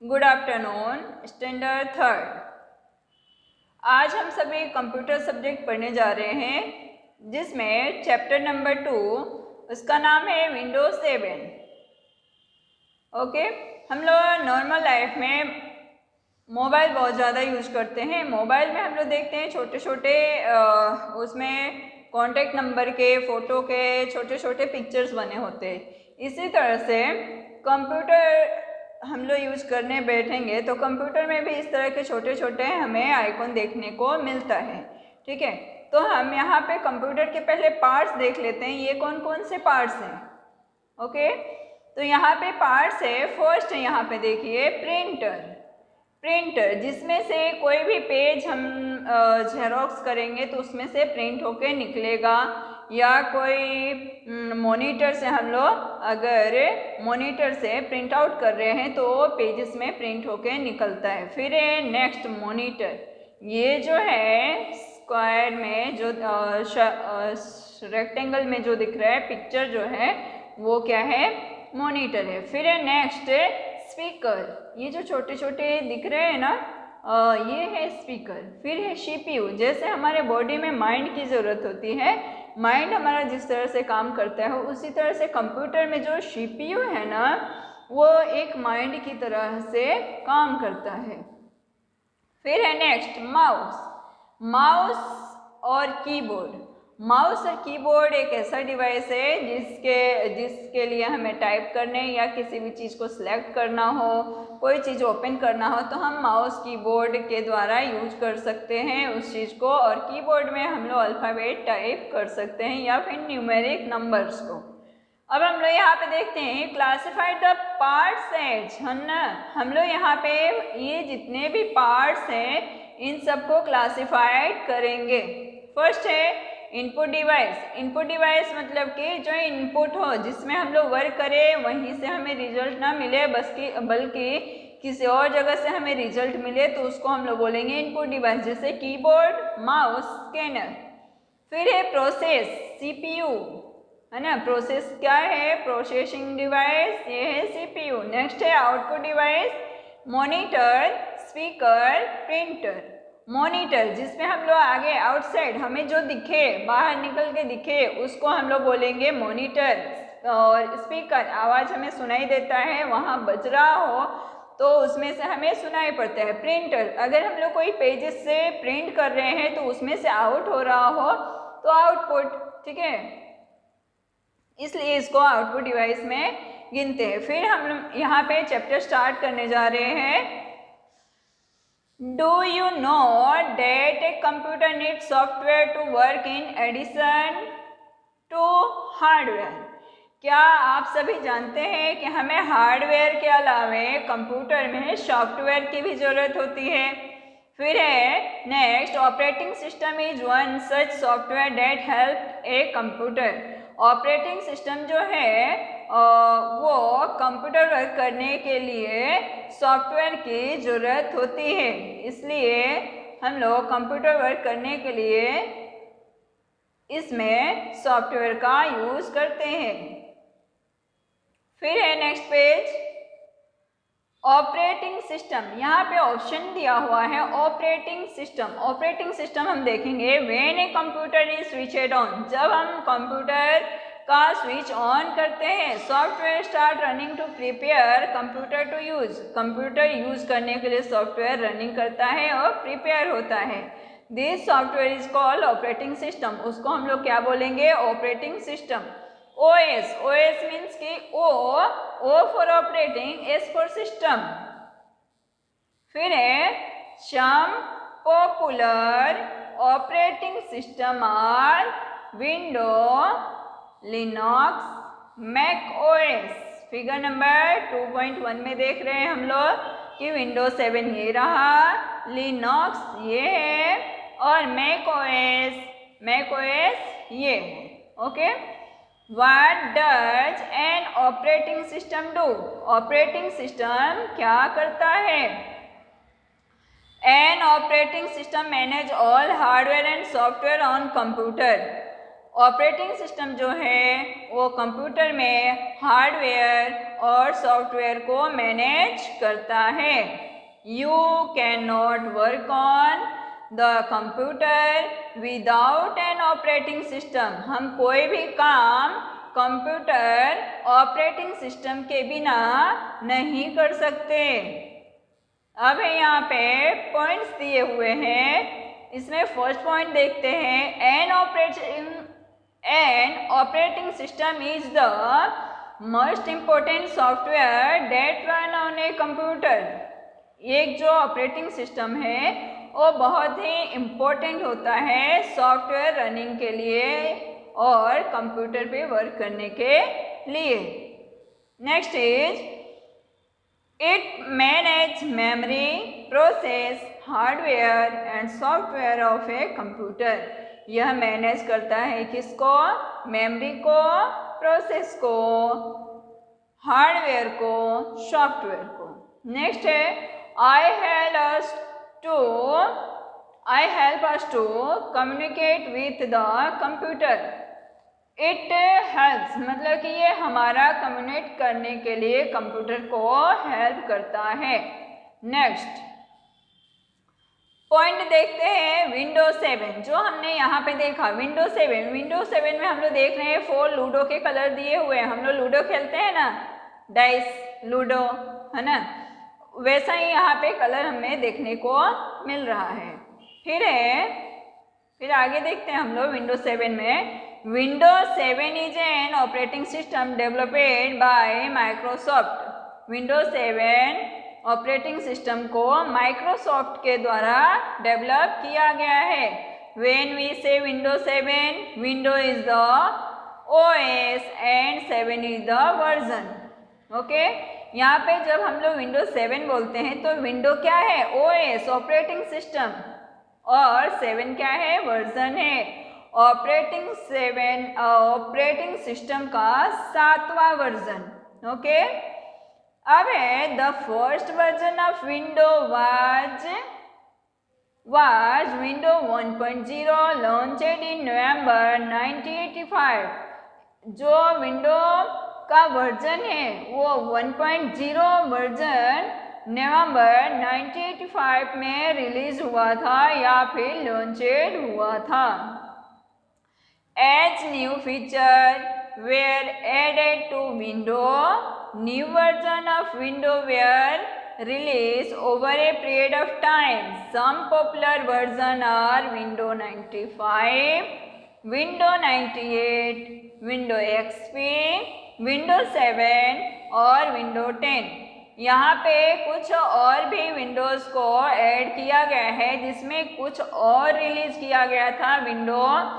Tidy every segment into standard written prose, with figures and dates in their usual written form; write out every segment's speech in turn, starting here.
Good afternoon standard third. आज हम सभी कंप्यूटर सब्जेक्ट पढ़ने जा रहे हैं जिसमें चैप्टर नंबर 2 उसका नाम है विंडोज 7। ओके, हम लोग नॉर्मल लाइफ में मोबाइल बहुत ज़्यादा यूज करते हैं। मोबाइल में हम लोग देखते हैं छोटे छोटे उसमें कॉन्टैक्ट नंबर के, फ़ोटो के छोटे छोटे पिक्चर्स बने होते हैं। इसी तरह से कंप्यूटर हम लोग यूज करने बैठेंगे तो कंप्यूटर में भी इस तरह के छोटे छोटे हमें आइकॉन देखने को मिलता है। ठीक है, तो हम यहाँ पे कंप्यूटर के पहले पार्ट्स देख लेते हैं, ये कौन कौन से पार्ट्स हैं। ओके, तो यहाँ पे पार्ट्स है। फर्स्ट है यहाँ पे देखिए प्रिंटर जिसमें से कोई भी पेज हम जेरोक्स करेंगे तो उसमें से प्रिंट होके निकलेगा, या कोई मॉनिटर से हम लोग अगर मॉनिटर से प्रिंट आउट कर रहे हैं तो पेजेस में प्रिंट होके निकलता है। फिर है नेक्स्ट मॉनिटर, ये जो है स्क्वायर में जो रेक्टेंगल में जो दिख रहा है पिक्चर जो है वो क्या है, मॉनिटर है। फिर है नेक्स्ट स्पीकर, ये जो छोटे छोटे दिख रहे हैं ना ये है स्पीकर। फिर है सीपीयू, जैसे हमारे बॉडी में माइंड की ज़रूरत होती है, माइंड हमारा जिस तरह से काम करता है उसी तरह से कंप्यूटर में जो सीपीयू है ना वो एक माइंड की तरह से काम करता है। फिर है नेक्स्ट माउस और कीबोर्ड। माउस और कीबोर्ड एक ऐसा डिवाइस है जिसके लिए हमें टाइप करने या किसी भी चीज़ को सिलेक्ट करना हो, कोई चीज़ ओपन करना हो तो हम माउस कीबोर्ड के द्वारा यूज कर सकते हैं उस चीज़ को। और कीबोर्ड में हम लोग अल्फ़ाबेट टाइप कर सकते हैं या फिर न्यूमेरिक नंबर्स को। अब हम लोग यहाँ पे देखते हैं क्लासिफाइड द पार्ट्स एज, है ना। हम लोग यहाँ पे ये जितने भी पार्ट्स हैं इन सबको क्लासिफाइड करेंगे। फर्स्ट है इनपुट डिवाइस मतलब कि जो इनपुट हो जिसमें हम लोग वर्क करें वहीं से हमें रिजल्ट ना मिले बल्कि किसी और जगह से हमें रिजल्ट मिले तो उसको हम लोग बोलेंगे इनपुट डिवाइस, जैसे कीबोर्ड, माउस, स्कैनर। फिर है प्रोसेस, सीपीयू, है ना। प्रोसेस क्या है, प्रोसेसिंग डिवाइस, ये है सीपीयू। नेक्स्ट है output device, monitor, speaker, printer. Monitor जिसमें हम लोग आगे आउटसाइड हमें जो दिखे, बाहर निकल के दिखे उसको हम लोग बोलेंगे मॉनिटर। और स्पीकर, आवाज़ हमें सुनाई देता है, वहाँ बज रहा हो तो उसमें से हमें सुनाई पड़ता है। प्रिंटर, अगर हम लोग कोई पेजेस से प्रिंट कर रहे हैं तो उसमें से आउट हो रहा हो तो आउटपुट, ठीक है, इसलिए इसको आउटपुट डिवाइस में गिनते हैं। फिर हम यहाँ पे चैप्टर स्टार्ट करने जा रहे हैं। Do you know that a computer need software to work in addition to hardware? क्या आप सभी जानते हैं कि हमें हार्डवेयर के अलावे कंप्यूटर में सॉफ्टवेयर की भी ज़रूरत होती है। फिर है next operating system is one such software that help a computer. Operating system जो है वो कंप्यूटर वर्क करने के लिए सॉफ्टवेयर की ज़रूरत होती है, इसलिए हम लोग कंप्यूटर वर्क करने के लिए इसमें सॉफ्टवेयर का यूज़ करते हैं। फिर है नेक्स्ट पेज ऑपरेटिंग सिस्टम, यहाँ पे ऑप्शन दिया हुआ है ऑपरेटिंग सिस्टम हम देखेंगे। When a computer is switched on, जब हम कंप्यूटर का स्विच ऑन करते हैं, software start running to prepare computer to use, computer use करने के लिए सॉफ्टवेयर रनिंग करता है और प्रिपेयर होता है। This software is called operating system, उसको हम लोग क्या बोलेंगे, ऑपरेटिंग सिस्टम। OS मीन्स कि O for operating, S for system. फिर है some popular operating system are window, Linux, Mac OS। Figure number 2.1 में देख रहे हैं हम लोग कि विंडोज 7 ये रहा, लिनक्स ये है और मैक OS ये है। Okay, What does an operating system do? Operating system क्या करता है? An operating system manage all hardware and software on computer. Operating system जो है वो कंप्यूटर में हार्डवेयर और सॉफ्टवेयर को मैनेज करता है। You can not work on the computer without an operating system. हम कोई भी काम कंप्यूटर ऑपरेटिंग सिस्टम के बिना नहीं कर सकते। अब यहाँ पे पॉइंट्स दिए हुए हैं, इसमें फर्स्ट पॉइंट देखते हैं। An operating system is the most important software that run on a computer. एक जो ऑपरेटिंग सिस्टम है वो बहुत ही इम्पोर्टेंट होता है सॉफ्टवेयर रनिंग के लिए और कंप्यूटर पे वर्क करने के लिए। Next is it manage memory, process, hardware and software of a computer. यह मैनेज करता है किसको? मेमोरी को, प्रोसेस को, हार्डवेयर को, सॉफ्टवेयर को। नेक्स्ट है I help us to communicate with the computer. It helps मतलब कि ये हमारा कम्युनिकेट करने के लिए कंप्यूटर को हेल्प करता है। नेक्स्ट पॉइंट देखते हैं विंडोज 7 जो हमने यहाँ पे देखा। विंडोज 7 में हम लोग देख रहे हैं 4 लूडो के कलर दिए हुए हैं। हम लोग लूडो खेलते हैं ना, डाइस लूडो, है ना, वैसा ही यहाँ पे कलर हमें देखने को मिल रहा है। फिर आगे देखते हैं हम लोग विंडोज 7 में। Windows 7 is an operating system developed by Microsoft. Windows 7 operating system को माइक्रोसॉफ्ट के द्वारा डेवलप किया गया है। व्हेन वी से Windows 7, window is the OS and 7 is the version. Okay, यहाँ पे जब हम लोग विंडोज 7 बोलते हैं तो विंडो क्या है? ओएस ऑपरेटिंग सिस्टम, और 7 क्या है? वर्जन है। ऑपरेटिंग सिस्टम का 7वां वर्जन। ओके, अब है the first version of window was window 1.0 launched in November 1985। जो विंडो का वर्जन है वो 1.0 वर्जन नवंबर 1985 में रिलीज हुआ था या फिर लॉन्चेड हुआ था। As new features were added to Windows, new version of Windows were released over a period of time. Some popular versions are Windows 95, Windows 98, Windows XP, Windows 7 और Windows 10। यहाँ पे कुछ और भी विंडोज़ को ऐड किया गया है जिसमें कुछ और रिलीज किया गया था विंडोज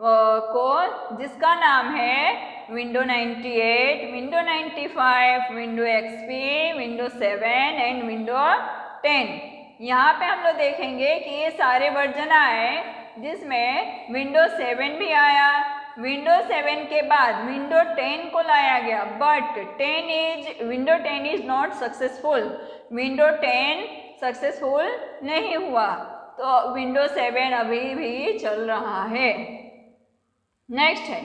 को, जिसका नाम है window 98, window 95, window XP, window 7 and window 10। यहाँ पे हम लोग देखेंगे कि ये सारे वर्जन आए जिसमें विंडो 7 भी आया। विंडो 7 के बाद विंडो 10 को लाया गया, but window 10 is not successful. Window 10 successful नहीं हुआ, तो विंडो 7 अभी भी चल रहा है। नेक्स्ट है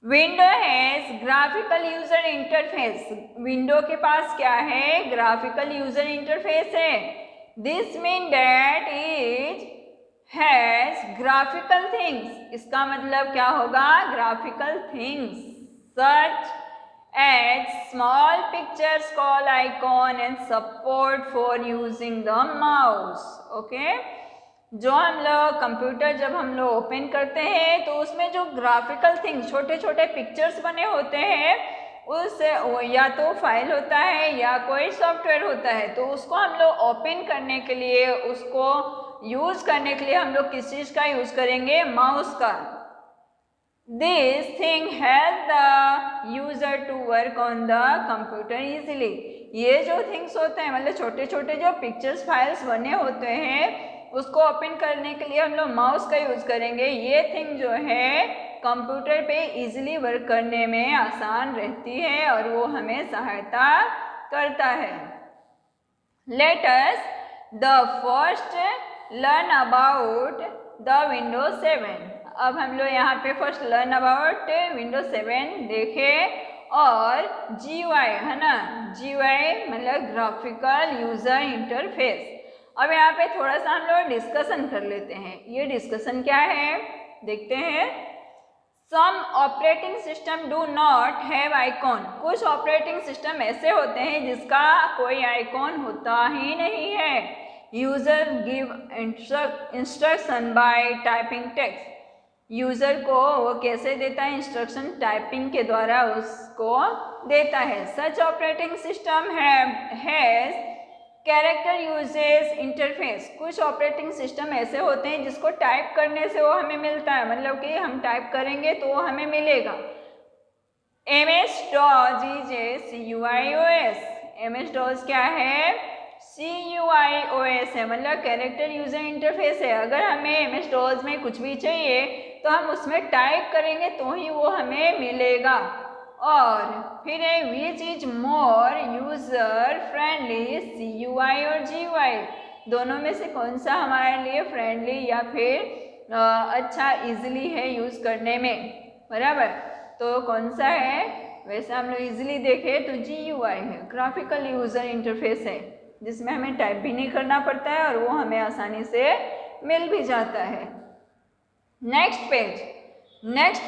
window has graphical user interface. Window के पास क्या है? ग्राफिकल यूजर इंटरफेस है। This mean that is has graphical things. इसका मतलब क्या होगा? Graphical things such as small pictures, call icon and support for using the mouse. Okay, जो हम लोग कंप्यूटर जब हम लोग ओपन करते हैं तो उसमें जो ग्राफिकल थिंग्स, छोटे छोटे पिक्चर्स बने होते हैं, उससे या तो फाइल होता है या कोई सॉफ्टवेयर होता है, तो उसको हम लोग ओपन करने के लिए, उसको यूज़ करने के लिए हम लोग किस चीज़ का यूज़ करेंगे? माउस का। This thing help the user to work on the computer easily. ये जो थिंग्स होते हैं, मतलब छोटे छोटे जो पिक्चर्स फाइल्स बने होते हैं, उसको ओपन करने के लिए हम लोग माउस का यूज़ करेंगे। ये थिंग जो है कंप्यूटर पे इजीली वर्क करने में आसान रहती है और वो हमें सहायता करता है। Let us the first learn about the Windows 7। अब हम लोग यहाँ पे फर्स्ट लर्न अबाउट विंडोज 7 देखें और GUI है ना, GUI मतलब ग्राफिकल यूजर इंटरफेस। अब यहाँ पे थोड़ा सा हम लोग डिस्कशन कर लेते हैं। ये डिस्कशन क्या है देखते हैं। Some operating system do not have icon. कुछ ऑपरेटिंग सिस्टम ऐसे होते हैं जिसका कोई आइकॉन होता ही नहीं है। User give instruction bye typing text. User को वो कैसे देता है, इंस्ट्रक्शन टाइपिंग के द्वारा उसको देता है। Such operating system has character uses interface. कुछ ऑपरेटिंग सिस्टम ऐसे होते हैं जिसको टाइप करने से वो हमें मिलता है, मतलब कि हम टाइप करेंगे तो वो हमें मिलेगा। MS-DOS is a CUI/OS। MS-DOS क्या है, CUI/OS है, मतलब कैरेक्टर यूजर इंटरफेस है। अगर हमें MS-DOS में कुछ भी चाहिए तो हम उसमें टाइप करेंगे तो ही वो हमें मिलेगा। और फिर है which is more user friendly, CUI और GUI। दोनों में से कौन सा हमारे लिए फ्रेंडली या फिर अच्छा इजीली है यूज करने में, बराबर। तो कौन सा है, वैसे हम लोग इजीली देखें तो GUI है, ग्राफिकल यूजर इंटरफेस है, जिसमें हमें टाइप भी नहीं करना पड़ता है और वो हमें आसानी से मिल भी जाता है। Next page. नेक्स्ट